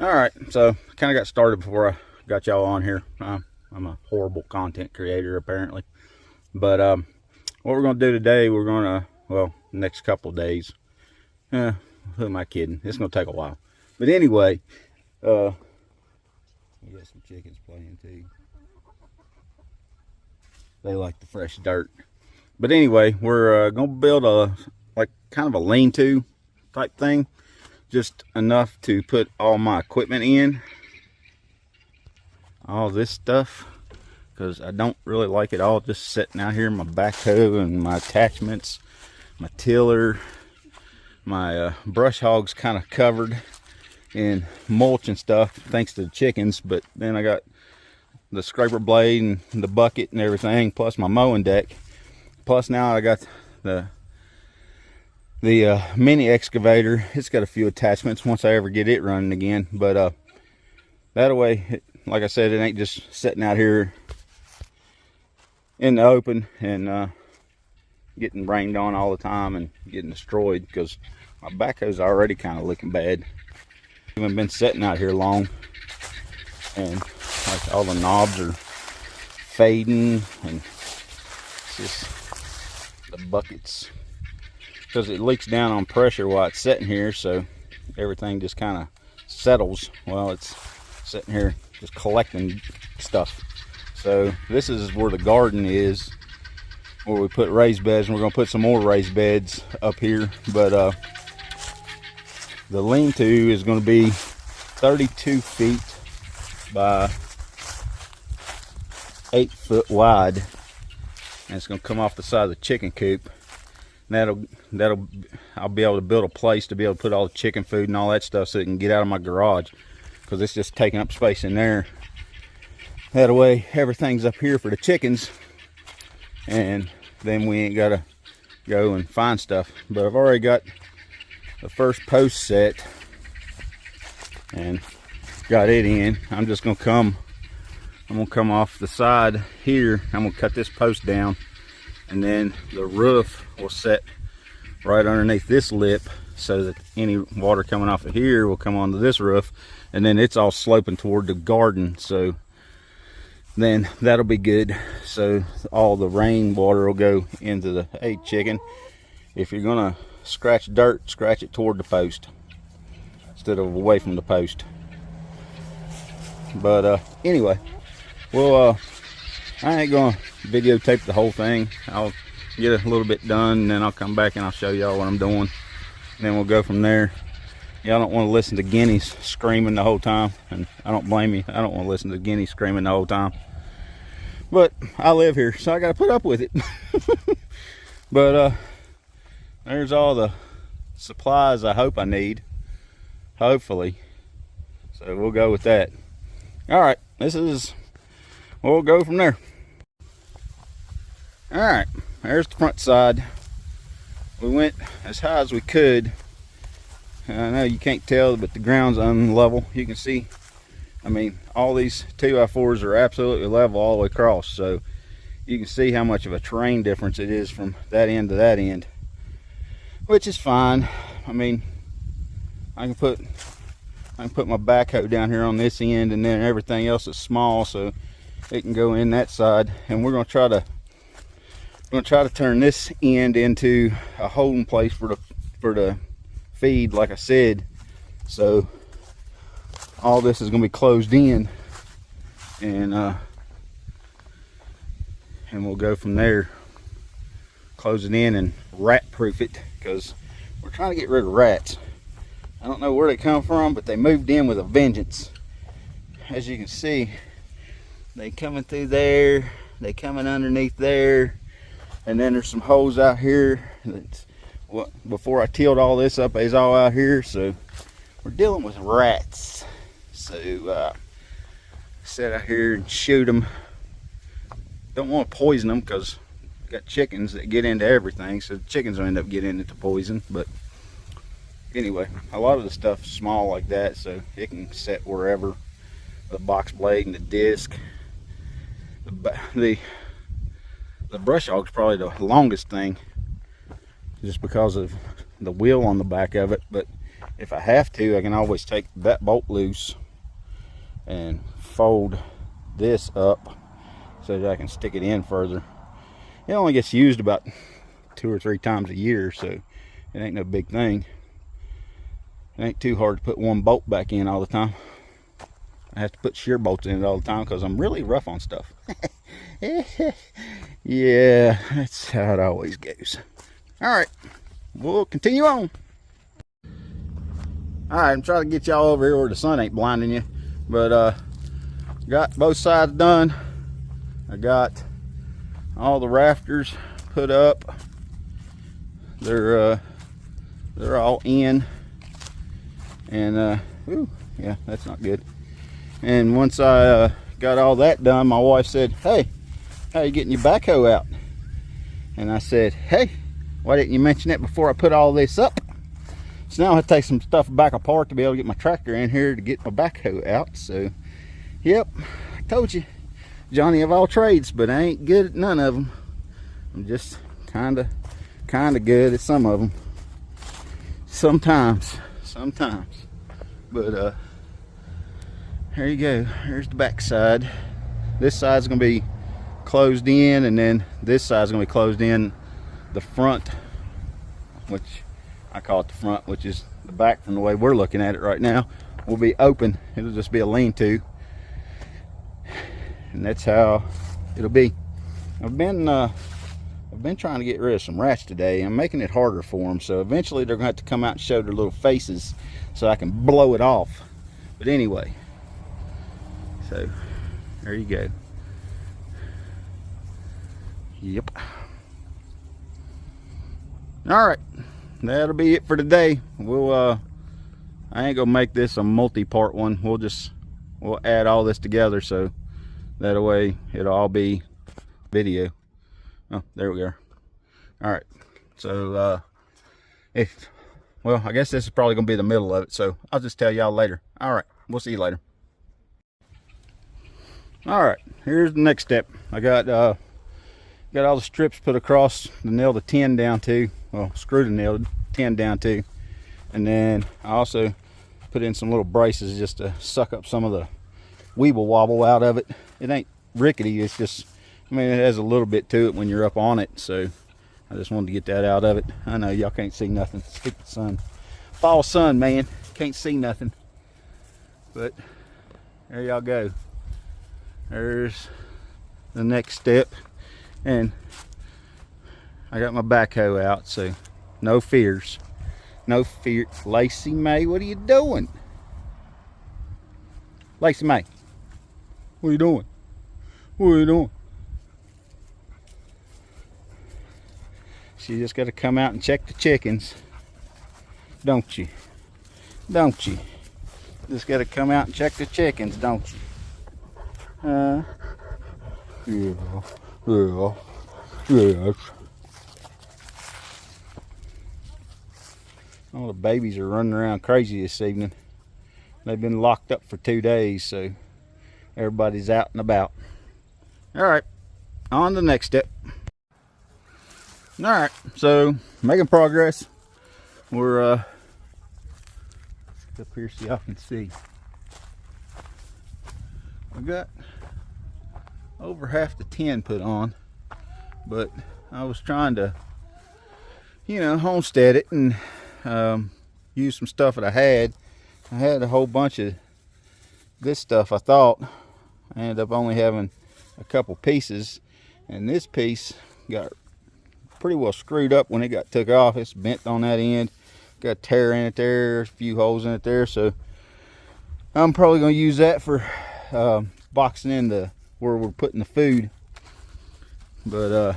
All right, so kind of got started before I got y'all on here. I'm a horrible content creator apparently, but what we're gonna do today, we're gonna, well, next couple days. Who am I kidding? It's gonna take a while, but anyway, we got some chickens playing too. They like the fresh dirt. But anyway, we're gonna build a kind of a lean-to type thing. Just enough to put all my equipment in, all this stuff, because I don't really like it all just sitting out here. My backhoe and my attachments, my tiller, my brush hog's kind of covered in mulch and stuff thanks to the chickens. But then I got the scraper blade and the bucket and everything, plus my mowing deck, plus now I got the mini excavator. It's got a few attachments once I ever get it running again, but that way, like I said, it ain't just sitting out here in the open and getting rained on all the time and getting destroyed, because my backhoe's already kind of looking bad. I haven't been sitting out here long, and like all the knobs are fading, and it's just the buckets, because it leaks down on pressure while it's sitting here, so everything just kind of settles while it's sitting here just collecting stuff. So this is where the garden is, where we put raised beds, and we're going to put some more raised beds up here. But the lean-to is going to be 32 feet by 8 foot wide, and it's going to come off the side of the chicken coop. That'll I'll be able to build a place to be able to put all the chicken food and all that stuff, so it can get out of my garage, because it's just taking up space in there. That way everything's up here for the chickens, and then we ain't gotta go and find stuff. But I've already got the first post set and got it in. I'm gonna come off the side here. I'm gonna cut this post down, and then the roof will set right underneath this lip, so that any water coming off of here will come onto this roof, and then it's all sloping toward the garden, so then that'll be good. So all the rain water will go into the, hey chicken, if you're gonna scratch dirt, scratch it toward the post instead of away from the post. But anyway, well, I ain't gonna videotape the whole thing. I'll get a little bit done, and then I'll come back and I'll show y'all what I'm doing, and then we'll go from there. Y'all don't want to listen to guineas screaming the whole time, and I don't blame you. I don't want to listen to guineas screaming the whole time, but I live here, so I gotta put up with it. But there's all the supplies I hope I need, hopefully, so we'll go with that. All right, we'll go from there. All right, there's the front side. We went as high as we could. I know you can't tell, but the ground's unlevel. You can see, I mean, all these 2x4s are absolutely level all the way across, so you can see how much of a terrain difference it is from that end to that end, which is fine. I mean, I can put my backhoe down here on this end, and then everything else is small, so it can go in that side. And we're going to try to turn this end into a holding place for the feed, like I said. So all this is going to be closed in, and we'll go from there. Close it in and rat proof it, because we're trying to get rid of rats. I don't know where they come from, but they moved in with a vengeance. As you can see, they coming through there, they coming underneath there, and then there's some holes out here. That's what, before I tilled all this up, they's all out here, so we're dealing with rats. So sit out here and shoot them. Don't want to poison them, because got chickens that get into everything, so the chickens will end up getting into poison. But anyway, a lot of the stuff's small like that, so it can set wherever. The box blade and the disc. The brush hog's probably the longest thing, just because of the wheel on the back of it. But if I have to, I can always take that bolt loose and fold this up so that I can stick it in further. It only gets used about 2 or 3 times a year, so it ain't no big thing. It ain't too hard to put one bolt back in all the time. I have to put shear bolts in it all the time because I'm really rough on stuff. Yeah, that's how it always goes. All right, we'll continue on. All right, I'm trying to get y'all over here where the sun ain't blinding you, but got both sides done. I got all the rafters put up. They're all in, and ooh, yeah, that's not good. And once I got all that done, my wife said, "Hey, how you getting your backhoe out?" And I said, "Hey, why didn't you mention it before I put all this up?" So now I have to take some stuff back apart to be able to get my tractor in here to get my backhoe out. So, yep, I told you, Johnny of all trades, but I ain't good at none of them. I'm just kinda good at some of them. Sometimes. But here you go. Here's the back side. This side's gonna be closed in, and then this side's gonna be closed in. The front, which I call it the front, which is the back from the way we're looking at it right now, will be open. It'll just be a lean-to, and that's how it'll be. I've been trying to get rid of some rats today. I'm making it harder for them, so eventually they're gonna have to come out and show their little faces so I can blow it off. But anyway, so there you go. Yep. All right, that'll be it for today. We'll I ain't gonna make this a multi-part one. We'll add all this together, so that way it'll all be video. Oh, there we go. All right, so well, I guess this is probably gonna be the middle of it, so I'll just tell y'all later. All right, we'll see you later. All right, here's the next step. I got all the strips put across to nail the tin down to, well, screw to nail the tin down to, and then I also put in some little braces just to suck up some of the weeble wobble out of it. It ain't rickety, it's just, I mean, it has a little bit to it when you're up on it, so I just wanted to get that out of it. I know y'all can't see nothing. Stupid sun. Fall sun, man. Can't see nothing. But there y'all go. There's the next step. And I got my backhoe out, so no fears. No fear. Lacey May, what are you doing? Lacey May, what are you doing? What are you doing? She just got to come out and check the chickens, don't you? Don't you? Just got to come out and check the chickens, don't you? Yeah. Yes. All the babies are running around crazy this evening. They've been locked up for 2 days, so everybody's out and about. All right, on to the next step. All right, so making progress. We're up here so y'all can see. We got over half the tin put on, but I was trying to, you know, homestead it and use some stuff that I had. I had a whole bunch of this stuff. I thought I ended up only having a couple pieces, and this piece got pretty well screwed up when it got took off. It's bent on that end, got a tear in it there, a few holes in it there, so I'm probably going to use that for boxing in the where we're putting the food. But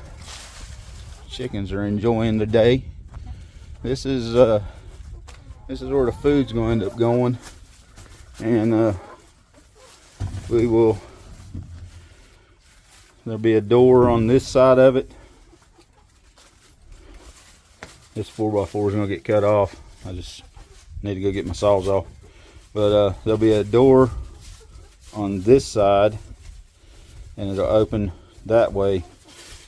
chickens are enjoying the day. This is where the food's going to end up going, and there'll be a door on this side of it. This 4x4 is going to get cut off. I just need to go get my saws off. But there'll be a door on this side, and it'll open that way.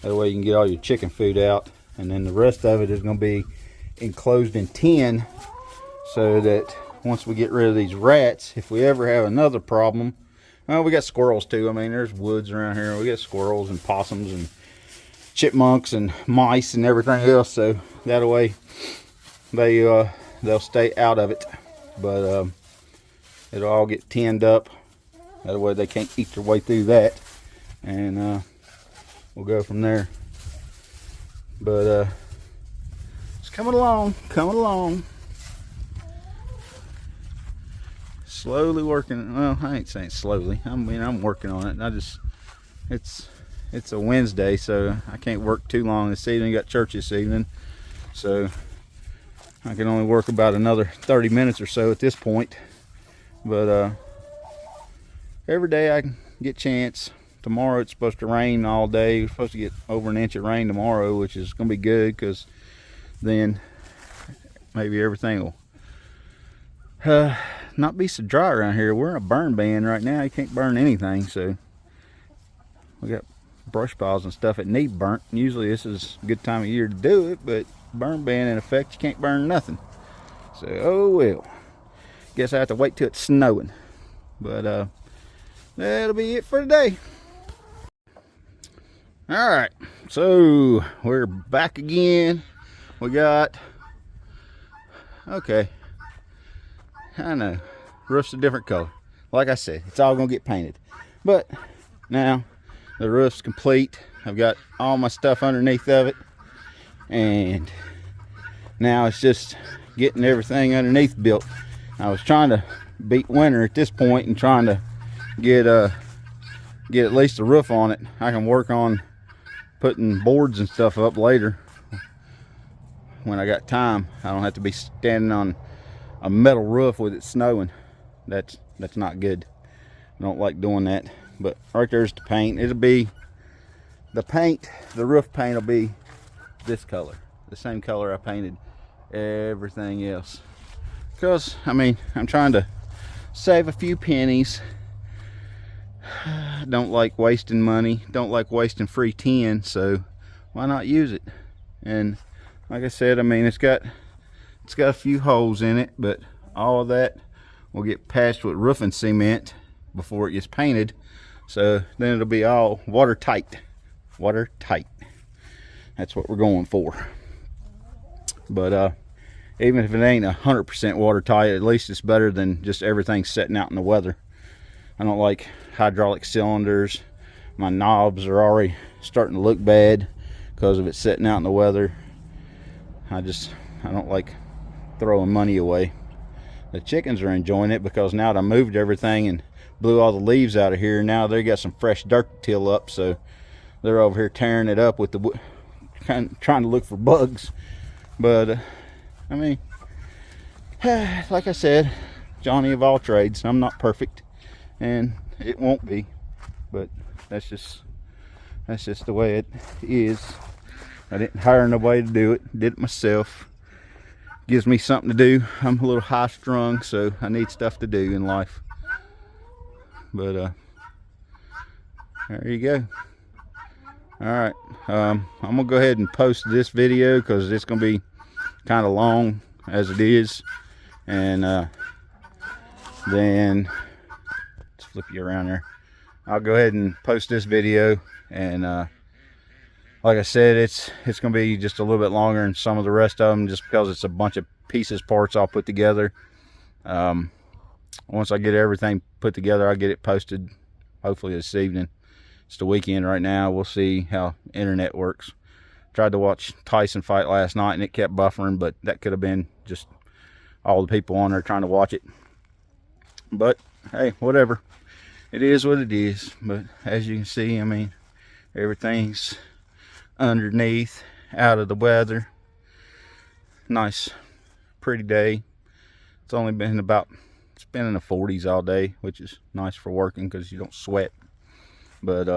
That way you can get all your chicken food out. And then the rest of it is going to be enclosed in tin, so that once we get rid of these rats, if we ever have another problem, we got squirrels too. I mean, there's woods around here. We got squirrels and possums and chipmunks and mice and everything else. So that way they'll stay out of it. But it'll all get tinned up. That way they can't eat their way through that. And we'll go from there. But it's coming along, slowly working. Well, I ain't saying slowly. I mean, I'm working on it. It's a Wednesday, so I can't work too long this evening. Got church this evening, so I can only work about another 30 minutes or so at this point. But every day I can get a chance. Tomorrow it's supposed to rain all day. We're supposed to get over an inch of rain tomorrow, which is going to be good, because then maybe everything will not be so dry around here. We're in a burn ban right now. You can't burn anything, so we got brush piles and stuff that need burnt. Usually this is a good time of year to do it, but burn ban in effect, you can't burn nothing. So oh well, guess I have to wait till it's snowing. But that'll be it for today. All right, so we're back again. We got, okay, I know, roof's a different color. Like I said, it's all gonna get painted. But now the roof's complete. I've got all my stuff underneath of it, and now it's just getting everything underneath built. I was trying to beat winter at this point and trying to get at least a roof on it. I can work on putting boards and stuff up later when I got time. I don't have to be standing on a metal roof with it snowing. That's not good. I don't like doing that. But right there's the paint. It'll be the paint, the roof paint will be this color, the same color I painted everything else, because I mean, I'm trying to save a few pennies. Don't like wasting money, don't like wasting free tin, so why not use it? And like I said, I mean, it's got a few holes in it, but all of that will get patched with roofing cement before it gets painted, so then it'll be all watertight. That's what we're going for. But even if it ain't 100% watertight, at least it's better than just everything setting out in the weather. I don't like hydraulic cylinders. My knobs are already starting to look bad because of it sitting out in the weather. I don't like throwing money away. The chickens are enjoying it, because now that I moved everything and blew all the leaves out of here, now they got some fresh dirt to till up, so they're over here tearing it up with the trying to look for bugs. But I mean, like I said, Johnny of all trades. I'm not perfect, and it won't be, but that's just the way it is. I didn't hire nobody to do it, did it myself. Gives me something to do. I'm a little high strung, so I need stuff to do in life. But there you go. All right, I'm gonna go ahead and post this video because it's gonna be kind of long as it is, and then let's flip you around there. I'll go ahead and post this video, and like I said, it's gonna be just a little bit longer than some of the rest of them, just because it's a bunch of pieces, parts all put together. Once I get everything put together, I'll get it posted hopefully this evening. It's the weekend right now. We'll see how internet works. Tried to watch Tyson fight last night and it kept buffering, but that could have been just all the people on there trying to watch it. But hey, whatever, it is what it is. But as you can see, I mean, everything's underneath, out of the weather. Nice pretty day. It's only been in the 40s all day, which is nice for working because you don't sweat. But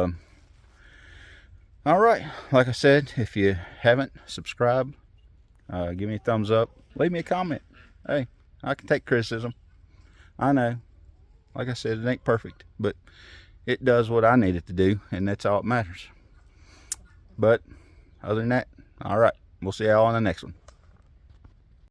all right, like I said, if you haven't subscribed, give me a thumbs up, leave me a comment. Hey, I can take criticism. I know, like I said, it ain't perfect, but it does what I need it to do, and that's all that matters. But other than that, all right, we'll see y'all on the next one.